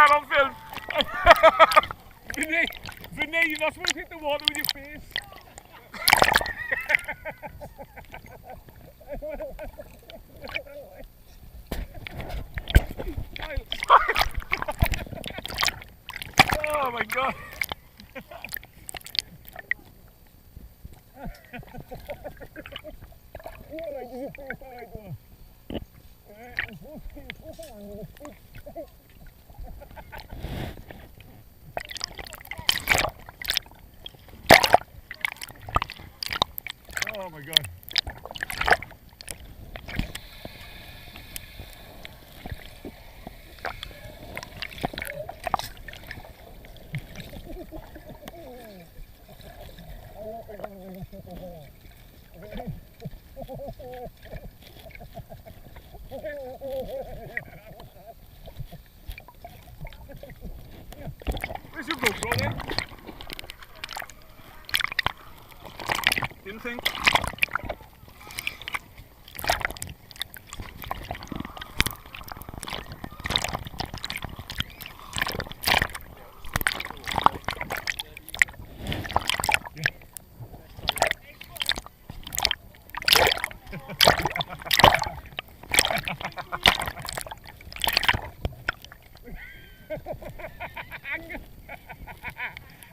man on film. Vinay, that's when you hit the water with your face. Oh my god. Oh my god. Where's your GoPro then? Didn't think.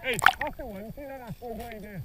Hey, that's the one. See that? That's what I'm doing.